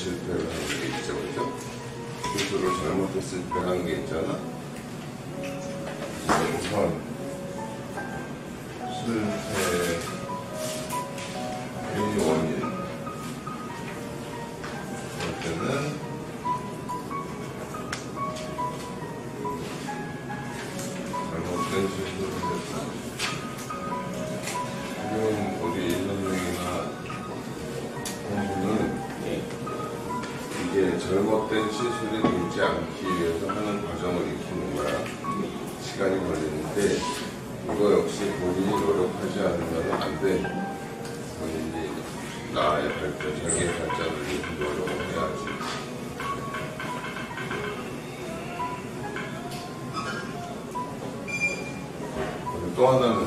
실패를 하는 게 있죠, 그죠? 시술을 잘못했을 때 하는 게 있잖아. 우선 실패의 원인. 할 때는 잘못된 시술을 했다. 지금 우리 인선생이나 공부는 이게 잘못된 시술이 되지 않기 위해서 하는 과정을 익히는 거야. 시간이 걸리는데 이거 역시 본인이 노력하지 않으면 안 돼. 본인이 나의 발전, 자기의 발전을 위해서 노력을 해야지. 그리고 또 하나는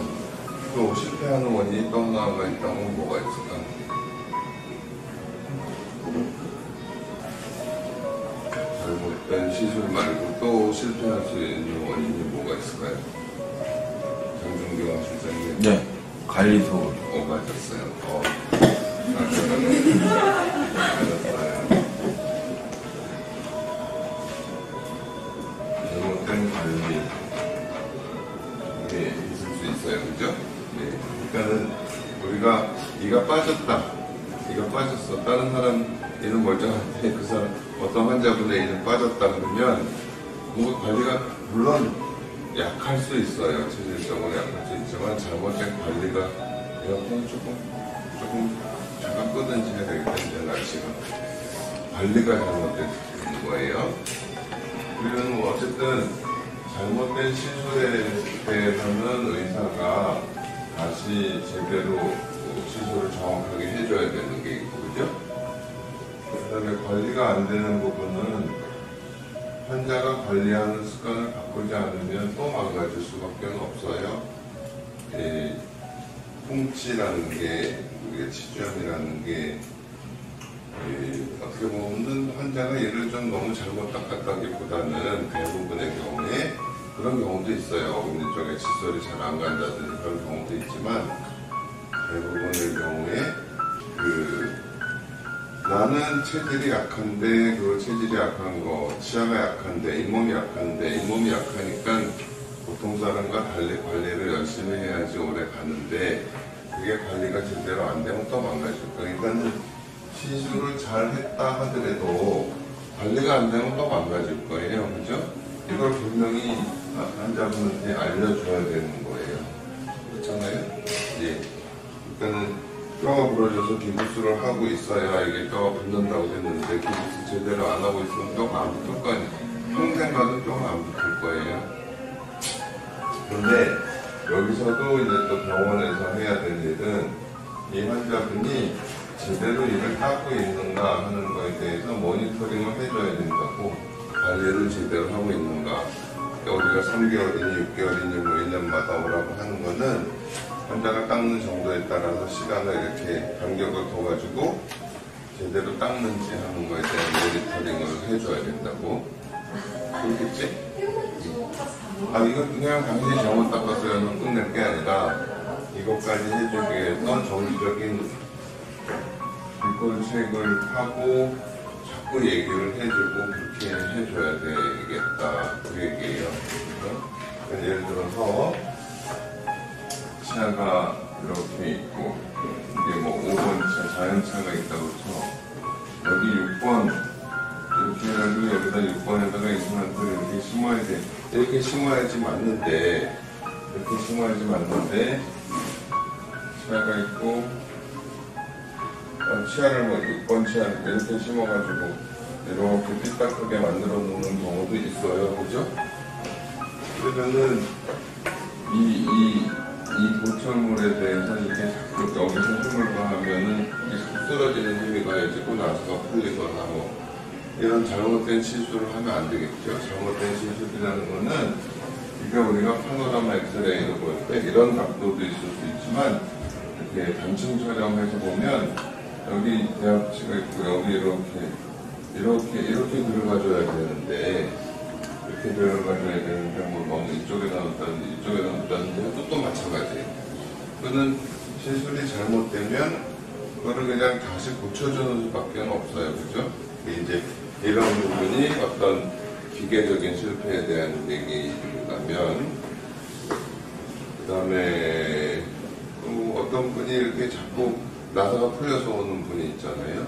또 실패하는 원인이 또 하나가 있다면 뭐가 있을까? 잘못된 시술 말고 또 실패할 수 있는 원인이 뭐가 있을까요? 장준경 실장님. 네, 관리소. 맞았어요. 맞았어요. 잘못된 관리. 이게 있을 수 있어요. 그죠? 네. 그러니까는 우리가 이가 빠졌다. 이가 빠졌어. 다른 사람 이는 멀쩡한데 그 사람 어떤 환자분의 이는 빠졌다 그러면 뭔가 관리가 물론 약할 수 있어요. 체질적으로 약할 수 있지만 잘못된 관리가 에어컨 조금 잠깐 끄든지 해야 되겠다. 이제 날씨가 관리가 잘못된 거예요. 우리는 뭐 어쨌든 잘못된 시술에 대해서는 의사가 다시 제대로 시술을 정확하게 해줘야 되는 게 있고, 그죠? 그 다음에 관리가 안 되는 부분은 환자가 관리하는 습관을 바꾸지 않으면 또 망가질 수밖에 없어요. 풍치라는 게, 우리가 치주염이라는 게, 어떻게 보면 환자가 얘를 좀 너무 잘못 닦았다기보다는 대부분의 경우에 그런 경우도 있어요. 어금니 쪽에 칫솔이 잘 안 간다든지 그런 경우도 있지만 대부분의 경우에 나는 체질이 약한데 그 체질이 약한 거, 치아가 약한데 잇몸이 약한데 잇몸이 약하니까 보통 사람과 달리 관리를 열심히 해야지 오래 가는데 그게 관리가 제대로 안 되면 또 망가질 거예요. 그러니까 시술을 잘 했다 하더라도 관리가 안 되면 또 망가질 거예요. 그죠? 이걸 분명히 환자분한테 알려줘야 되는 거예요. 그렇잖아요? 예. 그러니까는 뼈가 부러져서 기부스를 하고 있어야 이게 뼈가 붙는다고 했는데 기부스 제대로 안 하고 있으면 뼈가 안 붙을 거 아니에요. 평생 가도 뼈가 안 붙을 거예요. 그런데 여기서도 이제 또 병원에서 해야 될 일은 이 환자분이 제대로 이를 닦고 있는가 하는 거에 대해서 모니터링을 해줘야 된다고. 관리를 제대로 하고 있는가. 우리가 3개월이니 6개월이니 뭐 1년마다 오라고 하는 거는 환자가 닦는 정도에 따라서 시간을 이렇게 간격을 둬가지고 제대로 닦는지 하는 거에 대한 모니터링을 해줘야 된다고. 그렇겠지? 이거 그냥 당신이 잘못 닦았어요는 끝낼 게 아니라 이것까지 해주기 위해서 정기적인 비꼴책을 하고 자꾸 얘기를 해주고 그렇게 해줘야 되겠다. 그 얘기예요. 그러니까 예를 들어서 치아가 이렇게 있고 이게 뭐 5번 차, 자연차가 있다고 쳐. 여기 6번 이렇게 해가지고 여기다 6번에다가 이승한테 이렇게 심어야 돼. 이렇게 심어야지 맞는데 이렇게 심어야지 맞는데 치아가 있고 치아를 뭐 6번 치아를 이렇게 심어가지고 이렇게 삐딱하게 만들어 놓는 경우도 있어요. 그죠? 그러면은 이 보철물에 대해서 이게 자꾸 여기서 힘을 가하면은 이게 자꾸 쓰러지는 힘이 가해지고 나서가 풀리거나 뭐 이런 잘못된 시술을 하면 안 되겠죠. 잘못된 시술이라는 거는 그러니까 우리가 파노라마 엑스레이로 볼 때 이런 각도도 있을 수 있지만 이렇게 단층 촬영해서 보면 여기 대합치가 있고 여기 이렇게 들어가줘야 되는데 이렇게 들어가줘야 되는데 뭐 너무 이쪽에 나왔다든지 이쪽에 나왔다든지 해도 또 마찬가지예요. 그는 시술이 잘못되면 그거를 그냥 다시 고쳐주는 수밖에 없어요. 그죠? 이제 이런 부분이 어떤 기계적인 실패에 대한 얘기라면, 그 다음에 어떤 분이 이렇게 자꾸 나사가 풀려서 오는 분이 있잖아요.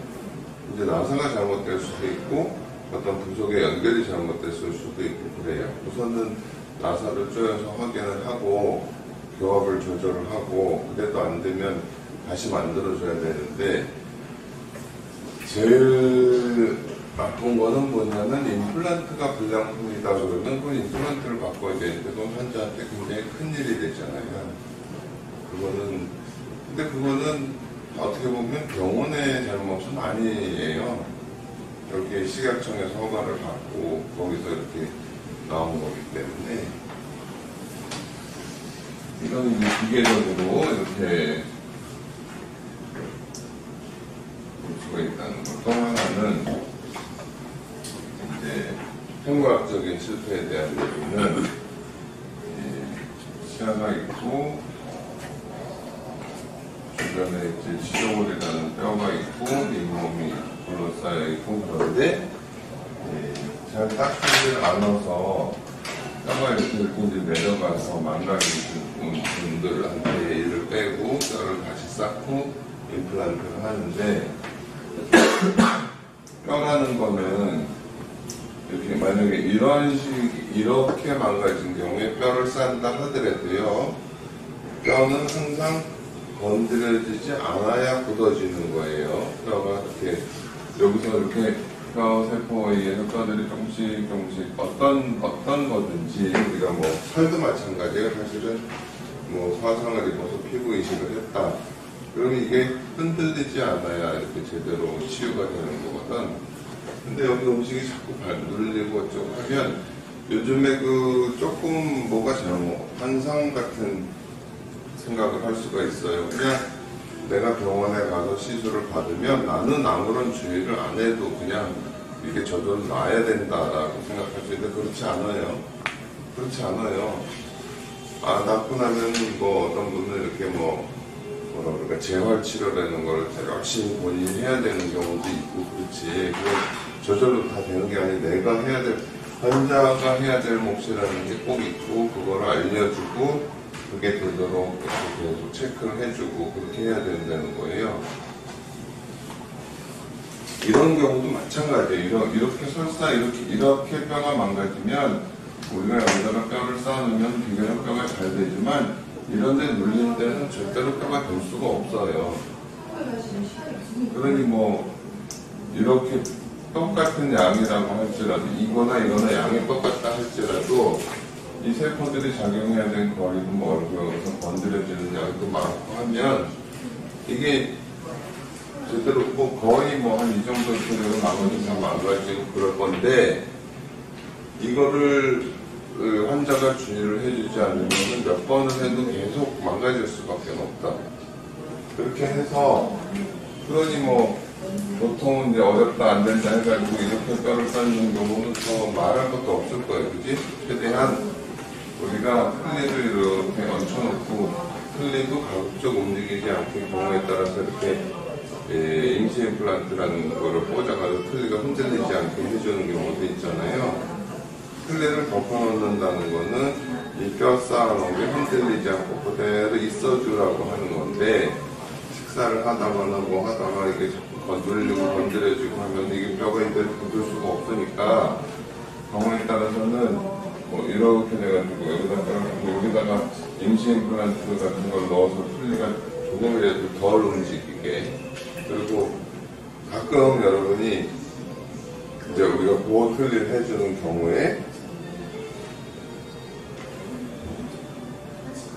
이제 나사가 잘못될 수도 있고 어떤 부속의 연결이 잘못됐을 수도 있고 그래요. 우선은 나사를 조여서 확인을 하고 교합을 조절을 하고, 그래도 안 되면 다시 만들어줘야 되는데, 제일 나쁜 거는 뭐냐면 임플란트가 불량품이다 그러면 그 임플란트를 바꿔야 되는데 그건 환자한테 굉장히 큰일이 되잖아요. 근데 그거는 어떻게 보면 병원의 잘못은 아니에요. 이렇게 식약청에서 허가를 받고 거기서 이렇게 나온 거기 때문에, 이건 이제 기계적으로 이렇게 볼 수가 있다는 거. 또 하나는 이제 생과학적인 실패에 대한 얘기는, 치아가 있고 주변에 이제 지저골이라는 뼈가 있고 잇몸이 둘러싸여 있고, 그런데 잘 닦지를 않아서 뼈가 이렇게 이제 내려가서 망가진 분들한테 이를 빼고 뼈를 다시 쌓고 임플란트를 하는데, 뼈라는 거는 이렇게 만약에 이렇게 망가진 경우에 뼈를 싼다 하더라도요, 뼈는 항상 건드려지지 않아야 굳어지는 거예요. 뼈가 이렇게 여기서 이렇게 뼈 세포에 의해서 뼈들이 조금씩 어떤 거든지, 우리가 뭐 살도 마찬가지예요. 사실은 뭐 화상을 입어서 피부 이식을 했다. 그러면 이게 흔들리지 않아야 이렇게 제대로 치유가 되는 거거든. 근데 여기 음식이 자꾸 눌리고 어쩌고 하면 요즘에 조금 뭐가 잘못, 환상 같은 생각을 할 수가 있어요. 그냥 내가 병원에 가서 시술을 받으면 나는 아무런 주의를 안 해도 그냥 이게 저절로 나아야 된다라고 생각할 수 있는데, 그렇지 않아요. 그렇지 않아요. 낳고 나면 뭐 어떤 분은 이렇게 뭐라 그럴까, 재활치료라는 걸 열심히 본인이 해야 되는 경우도 있고, 그렇지. 그건 저절로 다 되는 게 아니고 내가 해야 될, 환자가 해야 될 몫이라는 게 꼭 있고, 그거를 알려주고 그게 되도록 계속 체크를 해주고 그렇게 해야 된다는 거예요. 이런 경우도 마찬가지예요. 이렇게 설사 이렇게 뼈가 망가지면 우리가 여기다가 뼈를 쌓아놓으면 비교적 뼈가 잘 되지만, 이런 데 눌린 데는 절대로 뼈가 될 수가 없어요. 그러니 뭐 이렇게 똑같은 양이라고 할지라도, 이거나 양이 똑같다 할지라도 이 세포들이 작용해야 되는 거리도 멀고 여기서 건드려지는 양도 많고 하면 이게 제대로 거의 한 이 정도 되면 나머지 다 망가지고 그럴 건데, 이거를 환자가 주의를 해주지 않으면 몇 번을 해도 계속 망가질 수밖에 없다. 그렇게 해서, 그러니 보통은 이제 어렵다 안 된다 해가지고 이렇게 뼈를 쌓는 경우는 더 말할 것도 없을 거예요. 그지? 최대한 우리가 클리를 이렇게 얹혀놓고, 클리도 가급적 움직이지 않게 경우에 따라서 이렇게 임시 임플란트라는 거를 꽂아가지고 클리가 흔들리지 않게 해주는 경우도 있잖아요. 클리를 덮어놓는다는 거는 이 뼈 쌓아놓은 게 흔들리지 않고 그대로 있어주라고 하는 건데, 식사를 하다거나 뭐 하다가 이게 자꾸 건드려주고 하면 이게 뼈가 이대로 굳을 수가 없으니까, 경우에 따라서는 이렇게 돼가지고 여기다가 임시 임플란트 같은 걸 넣어서 클리가 조금이라도 덜 움직이게. 그리고 가끔 여러분이 이제 우리가 보호 클리를 해주는 경우에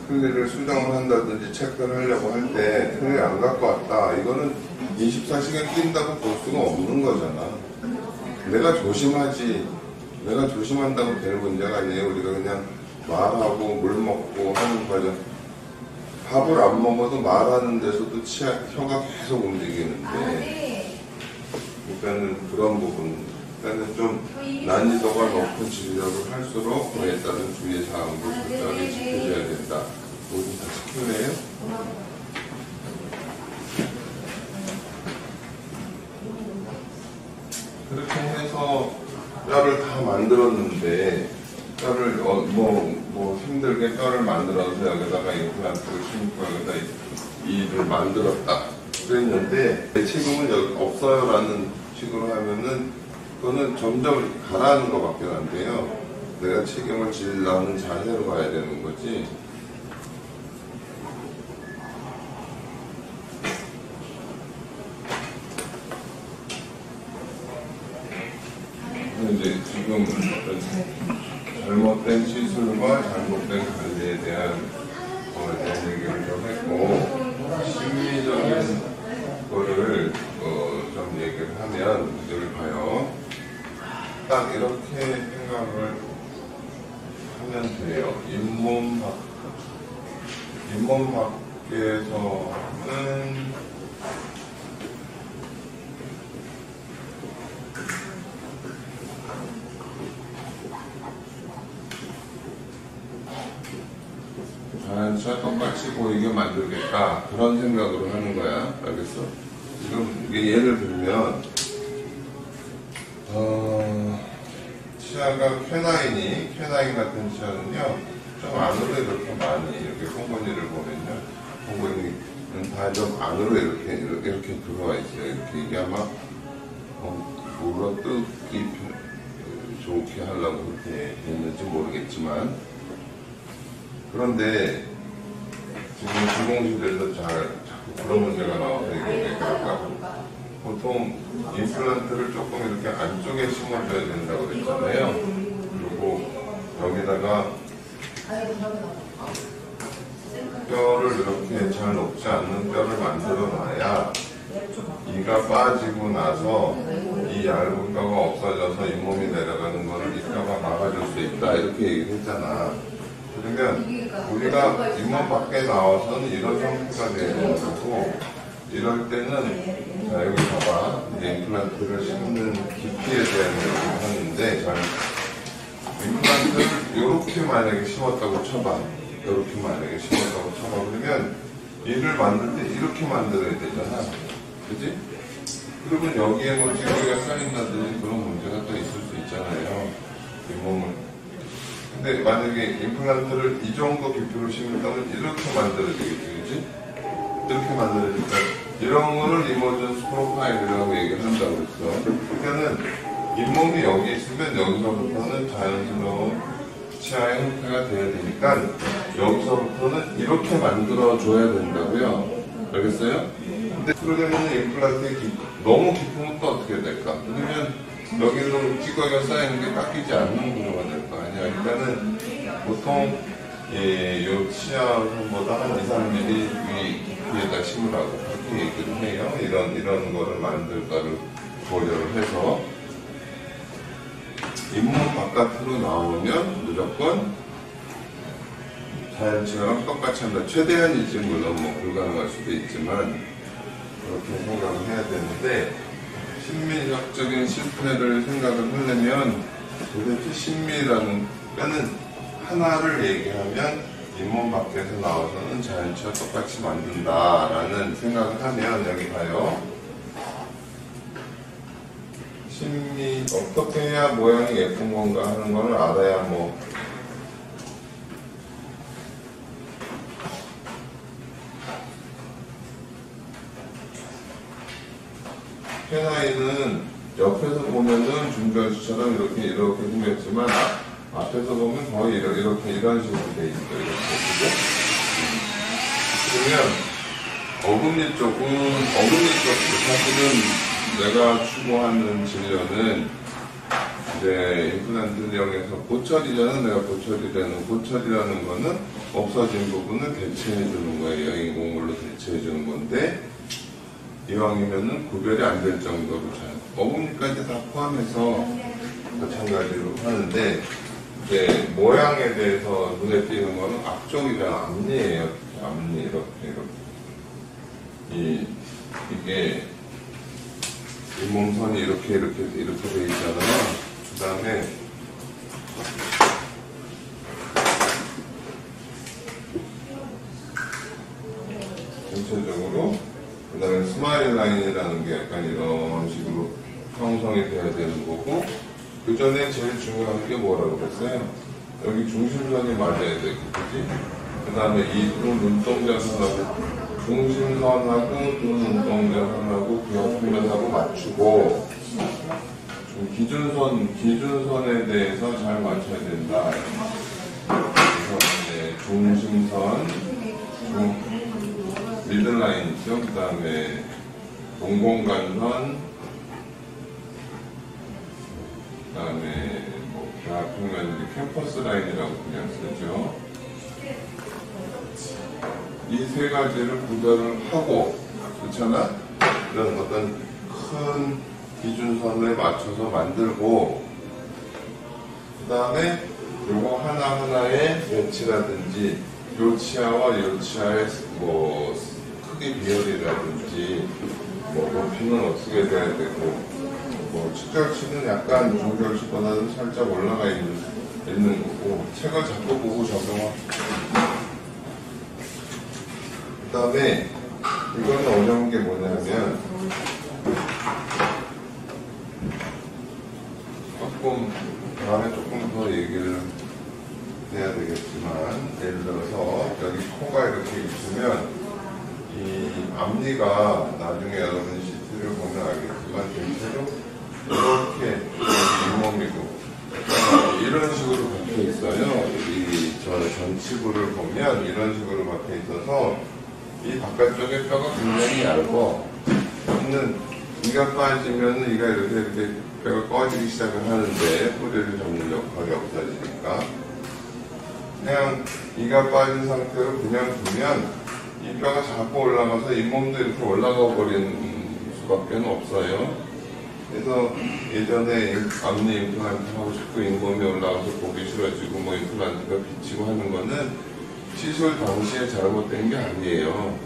클리를 수정을 한다든지 체크를 하려고 할 때 클리 안 갖고 왔다. 이거는 24시간 낀다고 볼 수가 없는 거잖아. 내가 조심한다고 될 문제가 아니에요. 우리가 그냥 말하고 물 먹고 하는 과정. 밥을 안 먹어도 말하는 데서도 혀가 계속 움직이는데, 그러니까는 그런 부분, 그러니까는 좀 난이도가 높은 진료를 할수록 그에 따른 주의 사항도 철저하게 지켜줘야 된다. 모두 다 지킬래요? 만들었는데 뼈를 뭐 힘들게 뼈를 만들어서 여기다가 임플란트를 심고 여기다 이를 만들었다 그랬는데 지금은 여기 없어요라는 식으로 하면은 그거는 점점 이렇게 가라앉는 것밖에 안 돼요. 내가 책임을 지려는 자세로 가야 되는 거지. 이제 지금 잘못된 시술과 잘못된 관리에 대한 얘기를 좀 했고, 심리적인 거를 좀 얘기를 하면 여기 봐요. 딱 이렇게 생각을 하면 돼요. 잇몸 밖에서는 자연스레 똑같이 보이게 만들겠다 그런 생각으로 하는 거야. 알겠어? 지금 이게 예를 들면 치아가 쾌나인 같은 치아는요 좀 안으로 이렇게 많이 이렇게 콩고니를 보면요 콩고니는 다 좀 안으로 이렇게 들어와 있어요. 이렇게 이게 아마 물어뜯기 좋게 하려고 그렇게 했는지 모르겠지만, 그런데 지금 주공실에서 자꾸 그런 문제가 나와서 얘기하니까 보통 임플란트를 조금 이렇게 안쪽에 심어줘야 된다고 그랬잖아요. 그리고 여기다가 뼈를 이렇게 잘 높지 않는 뼈를 만들어 놔야 이가 빠지고 나서 이 얇은 뼈가 없어져서 잇몸이 내려가는 거를 이 뼈가 막아줄 수 있다 이렇게 얘기를 했잖아. 그러면 우리가 잇몸 밖에 나와서는 이런 형태가 돼야 되는 거고, 이럴 때는 자 여기 봐봐, 이제 임플란트를 심는 깊이에 대한 얘기를 하는데, 자 임플란트를 이렇게 만약에 심었다고 쳐봐, 이렇게 만약에 심었다고 쳐봐. 그러면 이를 만들 때 이렇게 만들어야 되잖아, 그지? 그러면 여기에 뭐 찌꺼기가 쌓인다든지 그런 문제가 또 있을 수 있잖아요, 잇몸을. 근데 만약에 임플란트를 이 정도 깊이로 심는다면 이렇게 만들어야 되겠지, 그지? 이렇게 만들어야니까 이런 거를 이머전스 프로파일이라고 얘기를 한다고 했어. 그러니까는 잇몸이 여기 있으면 여기서부터는 자연스러운 치아의 형태가 돼야 되니까 여기서부터는 이렇게 만들어줘야 된다고요. 알겠어요? 근데 그러려면 임플란트가 너무 깊으면 또 어떻게 될까? 그러면 여기로 찌꺼기가 쌓이는 게 깎이지 않는 구조가 될 거 아니야. 일단은 보통 요 치아선보다 한 2, 3mm 위에다 심으라고 그렇게 얘기를 해요. 이런 거를 만들까를 고려를 해서 잇몸 바깥으로 나오면 무조건 자연 치아랑 똑같이 한다. 최대한이지, 물론 뭐 불가능할 수도 있지만 그렇게 생각을 해야 되는데, 심리학적인 실패를 생각을 하려면 도대체 심리라는 뼈는 하나를 얘기하면 잇몸 밖에서 나와서는 자연치와 똑같이 만든다라는 생각을 하면, 여기 봐요. 심리 어떻게 해야 모양이 예쁜 건가 하는 걸 알아야 뭐 쾌나인은 옆에서 보면은 준별수처럼 이렇게 생겼지만 앞에서 보면 거의 이런 식으로 돼 있어요. 이렇게. 그러면 어금니 쪽은 사실은 내가 추구하는 진료는 이제 임플란트를 이용해서 고철이잖아. 내가 고철이라는 거는 없어진 부분을 대체해주는 거예요. 인공물로 대체해주는 건데, 이왕이면은 구별이 안 될 정도로 잘 어금니까지 다 포함해서 마찬가지로 하는데, 이제 모양에 대해서 눈에 띄는 거는 앞쪽이잖아. 앞니예요. 앞니 이렇게. 이게 잇몸선이 이렇게 돼 있잖아요. 그 다음에 전체적으로, 그 다음에 스마일 라인이라는 게 약간 이런 식으로 형성이 돼야 되는 거고, 그 전에 제일 중요한 게 뭐라고 그랬어요? 여기 중심선이 맞아야 돼, 그치? 그 다음에 이 두 눈동자선하고 중심선하고 두 눈동자선하고 그 옆면하고 맞추고 기준선에 대해서 잘 맞춰야 된다. 그래서 이제 중심선, 미들라인 있죠? 그 다음에 동공간선, 그 다음에 뭐 대학교면 캠퍼스 라인이라고 그냥 쓰죠. 이 세 가지를 구별을 하고, 그렇잖아? 이런 어떤 큰 기준선에 맞춰서 만들고, 그 다음에 요거 하나하나의 배치라든지 요 치아와 요 치아의 뭐 크기 비율이라든지 뭐 높이는 어떻게 돼야 되고, 뭐 측절치는 약간 중절치보다는 살짝 올라가 있는 거고, 책을 자꾸 보고 적용하고. 그 다음에 이거는 어려운 게 뭐냐면 다음에 조금 더 얘기를 해야 되겠지만, 예를 들어서 여기 코가 이렇게 있으면 이 앞니가 나중에 여러분 CT를 보면 알겠지만 전체로 이렇게 잇몸이고 이런 식으로 박혀 있어요. 이 전치부를 보면 이런 식으로 박혀 있어서 이 바깥쪽에 뼈가 굉장히 얇고, 이가 빠지면 이가 이렇게 뼈가 꺼지기 시작을 하는데 뿌리를 잡는 역할이 없어지니까 그냥 이가 빠진 상태로 그냥 두면 이 뼈가 자꾸 올라가서 잇몸도 이렇게 올라가 버리는 수밖에 없어요. 그래서 예전에 앞니 임플란트 하고 싶고 잇몸이 올라가서 보기 싫어지고 뭐 임플란트가 비치고 하는 거는 시술 당시에 잘못된 게 아니에요.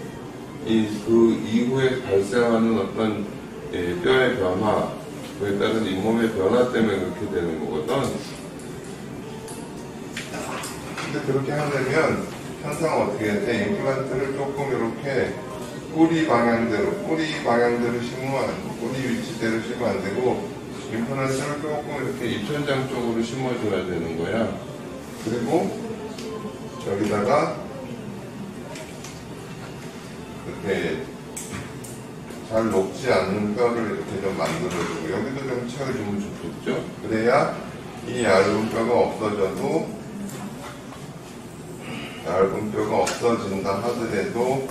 그 이후에 발생하는 어떤 뼈의 변화, 그에 따른 잇몸의 변화 때문에 그렇게 되는 거거든. 근데 그렇게 하려면 항상 어떻게 돼? 임플란트를 조금 이렇게 뿌리 방향대로 심으면, 뿌리 위치대로 심으면 안 되고, 임플란트를 조금 이렇게 입천장 쪽으로 심어줘야 되는 거야. 그리고 여기다가 이렇게 잘 녹지 않는 뼈를 이렇게 좀 만들어주고, 여기도 좀 채워주면 좋겠죠? 그래야 이 얇은 뼈가 없어진다 하더라도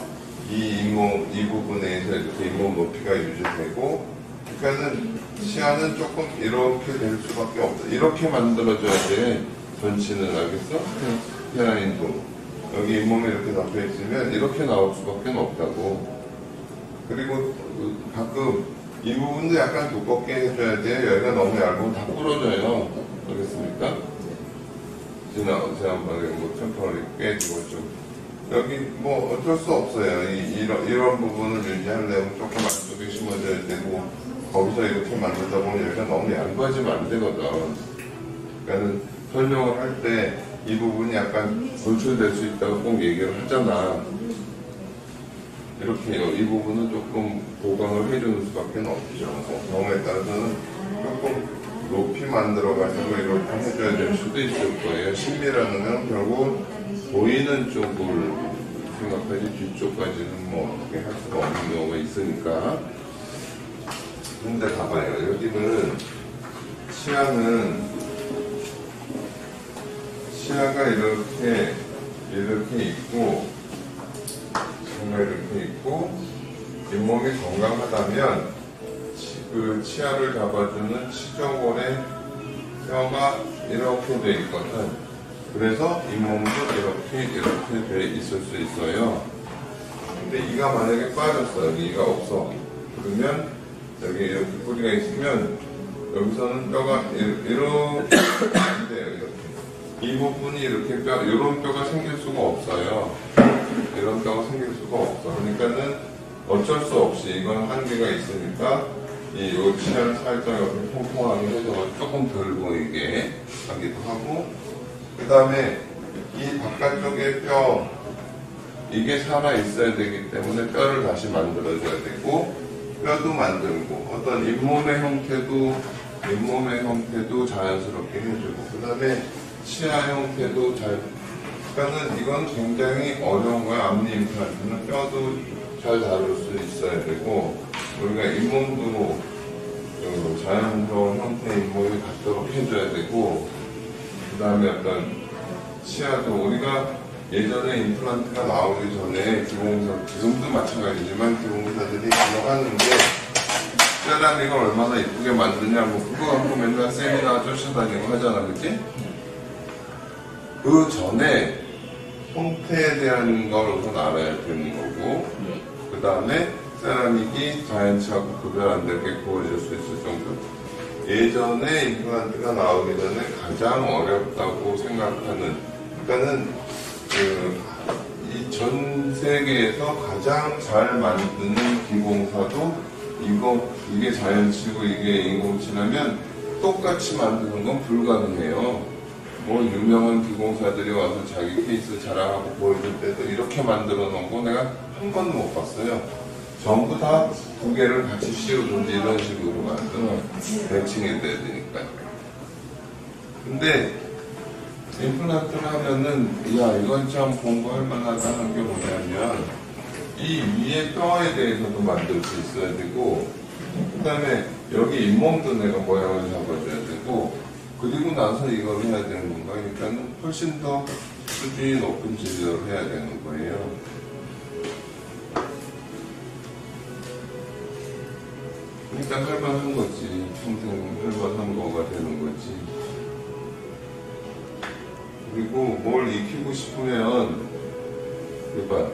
이 부분에서 이렇게 잇몸 높이가 유지되고, 그러니까는 치아는 조금 이렇게 될 수밖에 없어. 이렇게 만들어줘야 돼. 전치는 알겠어? 페라인도. 여기 잇몸이 이렇게 잡혀 있으면 이렇게 나올 수밖에 없다고. 그리고 가끔 이 부분도 약간 두껍게 해줘야 돼요. 여기가 너무 얇으면 다 부러져요. 알겠습니까? 지난번에 뭐 템퍼럴이 깨지고 좀. 여기 뭐 어쩔 수 없어요. 이런 부분을 유지하려면 조금 안쪽에 심어줘야 되고, 거기서 이렇게 만들다 보면 여기가 너무 얇아지면 안 되거든. 그러니까는 설명을 할 때 이 부분이 약간 돌출될 수 있다고 꼭 얘기를 하잖아. 이렇게 이 부분은 조금 보강을 해주는 수밖에 없죠. 경우에 따라서는 조금 높이 만들어가지고 이렇게 해줘야 될 수도 있을 거예요. 심리라는 건 결국 보이는 쪽을 생각하지 뒤쪽까지는 뭐 어떻게 할 수가 없는 경우가 있으니까. 근데 봐봐요. 여기는 치아가 이렇게 있고, 이렇게 있고, 잇몸이 건강하다면 그 치아를 잡아주는 치조골의 뼈가 이렇게 돼 있거든. 그래서 잇몸도 이렇게 돼 있을 수 있어요. 근데 이가 만약에 빠졌어. 여기 이가 없어. 그러면 여기 이렇게 뿌리가 있으면 여기서는 뼈가 이렇게 안 돼요. 이렇게. 이 부분이 이렇게 이런 뼈가 생길 수가 없어요. 이런 뼈가 생길 수가 없어. 그러니까는 어쩔 수 없이 이건 한계가 있으니까 이 치아를 살짝 이렇게 통통하게 해서 조금 덜 보이게 하기도 하고, 그 다음에 이 바깥쪽에 뼈, 이게 살아 있어야 되기 때문에 뼈를 다시 만들어줘야 되고, 뼈도 만들고, 어떤 잇몸의 형태도 잇몸의 형태도 자연스럽게 해주고, 그 다음에 치아 형태도 그러니까는 이건 굉장히 어려운 거야. 앞니 임플란트는 뼈도 잘 다룰 수 있어야 되고, 우리가 잇몸도 자연스러운 형태의 잇몸이 갖도록 해줘야 되고, 그 다음에 어떤 치아도 우리가 예전에 임플란트가 나오기 전에 기공사, 지금도 마찬가지지만 기공사들이 기억하는 게 세라믹을 얼마나 이쁘게 만드냐, 뭐 그거 갖고 맨날 세미나 쫓아다니고 하잖아, 그치? 그 전에 형태에 대한 걸 우선 알아야 되는 거고, 그 다음에 세라믹이 자연치하고 구별 안 되게 구워질 수 있을 정도. 예전에 임플란트가 나오기 전에 가장 어렵다고 생각하는, 그러니까는 이 전 세계에서 가장 잘 만드는 기공사도 이게 자연치고 이게 인공치라면 똑같이 만드는 건 불가능해요. 뭐 유명한 기공사들이 와서 자기 케이스 자랑하고 보여줄 때도 이렇게 만들어 놓은 거 내가 한 번도 못 봤어요. 전부 다 두 개를 같이 씌우든지 이런 식으로 만들어 매칭이 돼야 되니까. 근데 임플란트를 하면은 야 이건 참 공부할 만하다 하는 게 뭐냐면 이 위에 뼈에 대해서도 만들 수 있어야 되고, 그 다음에 여기 잇몸도 내가 모양을 잡아줘야 되고, 그리고 나서 이걸 해야 되는 건가? 그러니까 훨씬 더 수준이 높은 진료를 해야 되는 거예요. 그러니까 할만한 거지. 평생 할만한 거가 되는 거지. 그리고 뭘 익히고 싶으면, 그러니까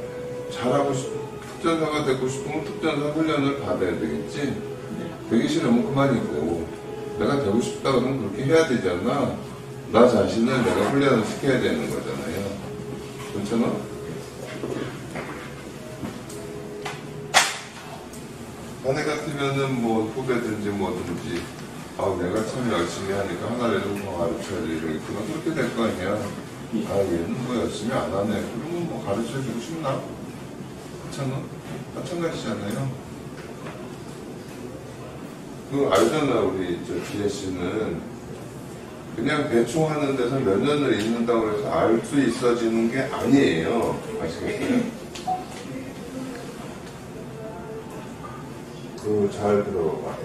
잘하고 특전사가 되고 싶으면 특전사 훈련을 받아야 되겠지. 되기 싫으면 그만이고, 내가 되고 싶다 그러면 그렇게 해야 되잖아. 나 자신을 내가 훈련을 시켜야 되는 거잖아요. 그렇잖아? 자네 같으면은 뭐 후배든지 뭐든지 내가 참 열심히 하니까 하나라도 더 가르쳐야지 이러겠구나. 그렇게 될 거 아니야. 얘는 뭐 열심히 안 하네. 그러면 뭐 가르쳐주고 싶나? 그렇잖아? 마찬가지잖아요. 알잖아, 우리 지혜 씨는. 그냥 대충 하는 데서 몇 년을 있는다고 해서 알 수 있어지는 게 아니에요. 아시겠어요? 잘 들어봐.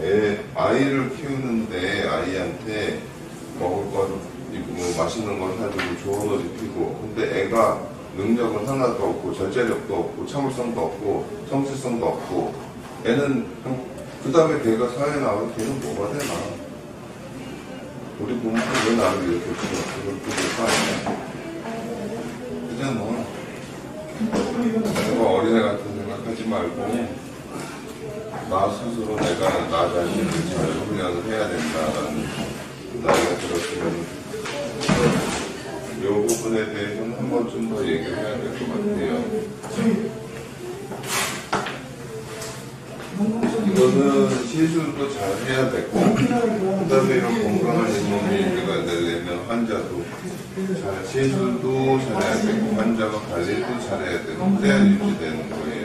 아이를 키우는데 아이한테 먹을 거, 뭐 맛있는 걸 사주고 좋은 옷 입히고, 근데 애가 능력은 하나도 없고 절제력도 없고 참을성도 없고 성실성도 없고, 애는 그 다음에 걔가 사회에 나와서 걔는 뭐가 되나? 우리 부모는 왜 나를 이렇게 그렇게 될 거 아니야? 그잖아. 내가 어린애 같은 생각하지 말고 나 스스로 내가 나 자신을 잘 훈련을 해야 된다라는 나이가 들었으면 이 부분에 대해서는 한 번쯤 더 얘기를 해야 될 것 같아요. 이거는 시술도 잘 해야 되고, 그 다음에 건강한 잇몸이 유지가 되려면 환자도 시술도 잘해야 되고 환자가 관리도 잘해야 되고 그래야 유지되는 거예요.